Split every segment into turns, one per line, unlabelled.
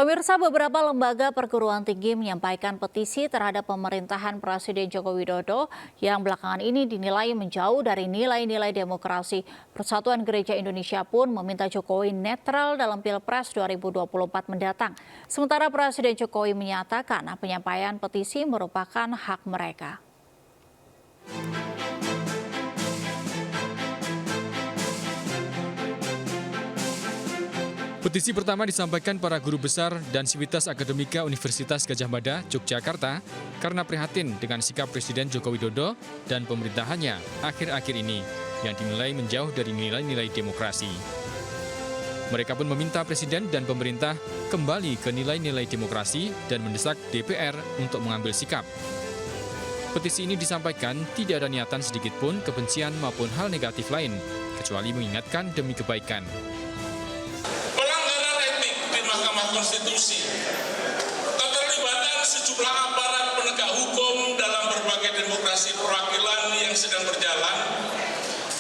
Pemirsa, beberapa lembaga perguruan tinggi menyampaikan petisi terhadap pemerintahan Presiden Joko Widodo yang belakangan ini dinilai menjauh dari nilai-nilai demokrasi. Persatuan Gereja Indonesia pun meminta Jokowi netral dalam Pilpres 2024 mendatang. Sementara Presiden Jokowi menyatakan penyampaian petisi merupakan hak mereka.
Petisi pertama disampaikan para guru besar dan Sivitas Akademika Universitas Gadjah Mada, Yogyakarta, karena prihatin dengan sikap Presiden Joko Widodo dan pemerintahannya akhir-akhir ini yang dinilai menjauh dari nilai-nilai demokrasi. Mereka pun meminta Presiden dan pemerintah kembali ke nilai-nilai demokrasi dan mendesak DPR untuk mengambil sikap. Petisi ini disampaikan tidak ada niatan sedikit pun kebencian maupun hal negatif lain, kecuali mengingatkan demi kebaikan.
Mahkamah Konstitusi, keterlibatan sejumlah aparat penegak hukum dalam berbagai demokrasi perwakilan yang sedang berjalan,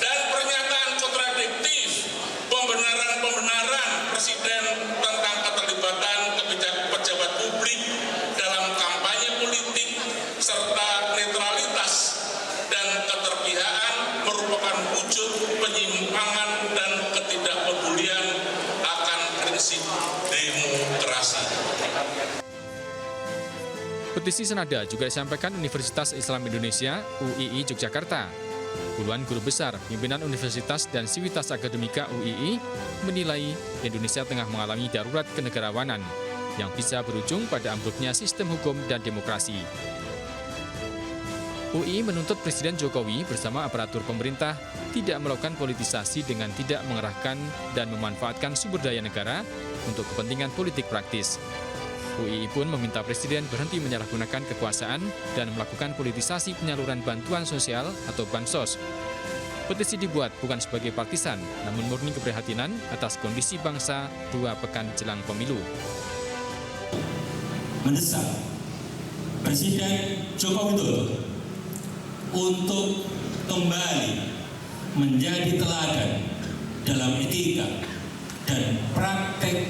dan pernyataan kontradiktif pembenaran Presiden tentang keterlibatan pejabat publik dalam kampanye politik serta netralitas dan keterpihakan merupakan wujud penyimpangan dan ketidakpedulian akan prinsip demokrasi.
Petisi senada juga disampaikan Universitas Islam Indonesia (UII) Yogyakarta. Puluhan guru besar, pimpinan universitas dan Sivitas Akademika UII menilai Indonesia tengah mengalami darurat kenegarawanan yang bisa berujung pada ambruknya sistem hukum dan demokrasi. UI menuntut Presiden Jokowi bersama aparatur pemerintah tidak melakukan politisasi dengan tidak mengerahkan dan memanfaatkan sumber daya negara untuk kepentingan politik praktis. UI pun meminta Presiden berhenti menyalahgunakan kekuasaan dan melakukan politisasi penyaluran bantuan sosial atau bansos. Petisi dibuat bukan sebagai partisan, namun murni keprihatinan atas kondisi bangsa 2 pekan jelang pemilu.
Mendesak Presiden Joko Widodo untuk kembali menjadi teladan dalam etika dan praktek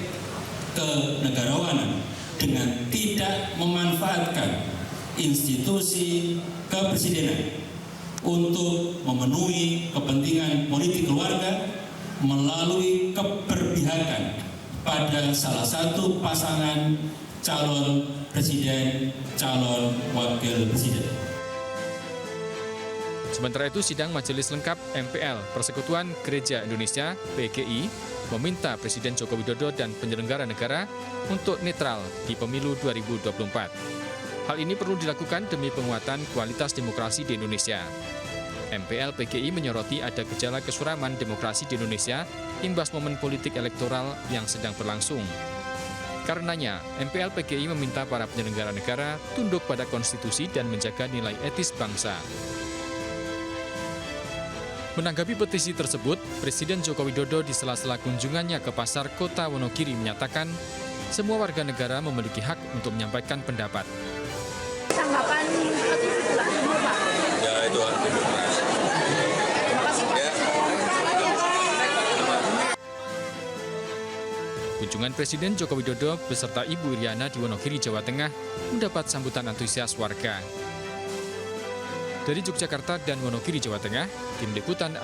kenegarawanan dengan tidak memanfaatkan institusi kepresidenan untuk memenuhi kepentingan politik keluarga melalui keberpihakan pada salah satu pasangan calon presiden, calon wakil presiden.
Sementara itu, sidang Majelis Lengkap MPL Persekutuan Gereja Indonesia (PGI) meminta Presiden Joko Widodo dan penyelenggara negara untuk netral di pemilu 2024. Hal ini perlu dilakukan demi penguatan kualitas demokrasi di Indonesia. MPL PGI menyoroti ada gejala kesuraman demokrasi di Indonesia imbas momen politik elektoral yang sedang berlangsung. Karenanya, MPL PGI meminta para penyelenggara negara tunduk pada konstitusi dan menjaga nilai etis bangsa. Menanggapi petisi tersebut, Presiden Joko Widodo di sela-sela kunjungannya ke pasar kota Wonogiri menyatakan semua warga negara memiliki hak untuk menyampaikan pendapat.
Tanggapan petisi Pak?
Ya, itu hak demokrasi. Ya.
Kunjungan Presiden Joko Widodo beserta Ibu Iriana di Wonogiri, Jawa Tengah mendapat sambutan antusias warga. Dari Yogyakarta dan Wonogiri, Jawa Tengah, Tim Liputan